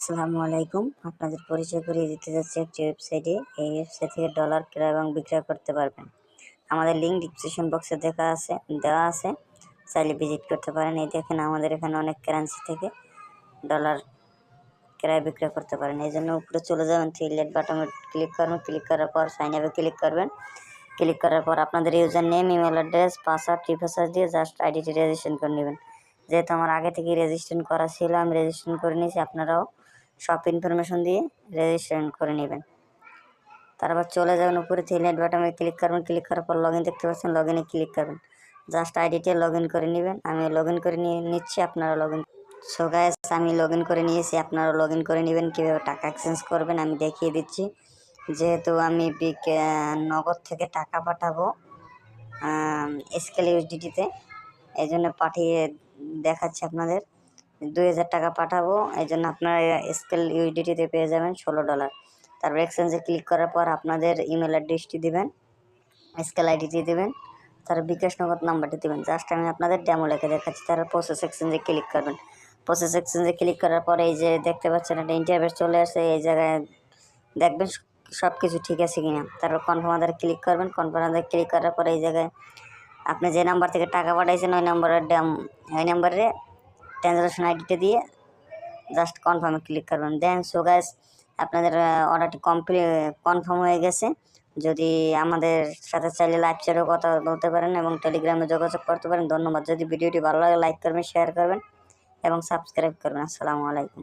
আসসালামু আলাইকুম। আপনাদের পরিচয় করিয়ে দিতে যাচ্ছি একটি ওয়েবসাইটে। এই ওয়েবসাইট থেকে ডলার ক্রয় এবং বিক্রয় করতে পারবেন। আমাদের লিঙ্ক ডিসক্রিপশন বক্সে দেওয়া আছে, চাইলে ভিজিট করতে পারেন। এই দেখেন আমাদের এখানে অনেক কারেন্সি থেকে ডলার ক্রয় বিক্রয় করতে পারেন। এই জন্য উপরে চলে যাবেন, থ্রি ডট বাটনে ক্লিক করবেন। ক্লিক করার পর সাইন আপে ক্লিক করবেন। ক্লিক করার পর আপনাদের user name, email address, password, প্রিপাসওয়ার্ড দিয়ে জাস্ট আইডিটি রেজিস্ট্রেশন করে নেবেন। যেহেতু আমার আগে থেকে রেজিস্ট্রেশন করা ছিল, আমি রেজিস্ট্রেশন করে নিয়েছি। আপনারাও সব ইনফরমেশন দিয়ে রেজিস্ট্রেশন করে নেবেন। তারপর চলে যাবেন উপরে থ্রি ডট বাটনে ক্লিক করবেন। ক্লিক করার পর লগ ইন দেখতে পাচ্ছেন, লগ ইনে ক্লিক করবেন। জাস্ট আইডিটি লগ ইন করে নেবেন। আমি লগ ইন করে নিচ্ছি, আপনারা লগ ইন। সো গাইস, আমি লগ ইন করে নিয়েছি, আপনারা লগ ইন করে নেবেন। কীভাবে টাকা এক্সচেঞ্জ করবেন আমি দেখিয়ে দিচ্ছি। যেহেতু আমি নগদ থেকে টাকা পাঠাবো স্কেল ইউএসডিটিতে, এই জন্য পাঠিয়ে দেখাচ্ছি আপনাদের। 2000 টাকা পাঠাবো, এই জন্য আপনারা স্কেল ইউএসডিটিতে পেয়ে যাবেন $16। তারপর এক্সচেঞ্জে ক্লিক করার পর আপনাদের ইমেল অ্যাড্রেসটি দেবেন, স্কেল আইডিটি দেবেন, তার বিকাশ নগদ নাম্বারটি দেবেন। জাস্ট আমি আপনাদের ডেমো লেখে দেখাচ্ছি। তারপর প্রসেস এক্সচেঞ্জে ক্লিক করবেন। প্রসেস এক্সচেঞ্জে ক্লিক করার পরে এই যে দেখতে পাচ্ছেন একটা ইন্টারফেস চলে আসে, এই জায়গায় দেখবেন সব কিছু ঠিক আছে কিনা। তারপর কনফার্ম আদারে ক্লিক করবেন। কনফার্ম আদারে ক্লিক করার পরে এই জায়গায় আপনি যে নাম্বার থেকে টাকা পাঠাইছেন ওই নাম্বারে ট্রানজাকশন আইডিটা দিয়ে জাস্ট কনফার্মে ক্লিক করবেন। দেন সো গাইস, আপনাদের অর্ডারটি কনফার্ম হয়ে গেছে। যদি আমাদের সাথে চাইলে লাইভ চ্যাটেও কথা বলতে পারেন এবং টেলিগ্রামে যোগাযোগ করতে পারেন। ধন্যবাদ। যদি ভিডিওটি ভালো লাগে লাইক করবেন, শেয়ার করবেন এবং সাবস্ক্রাইব করবেন। আসসালামু আলাইকুম।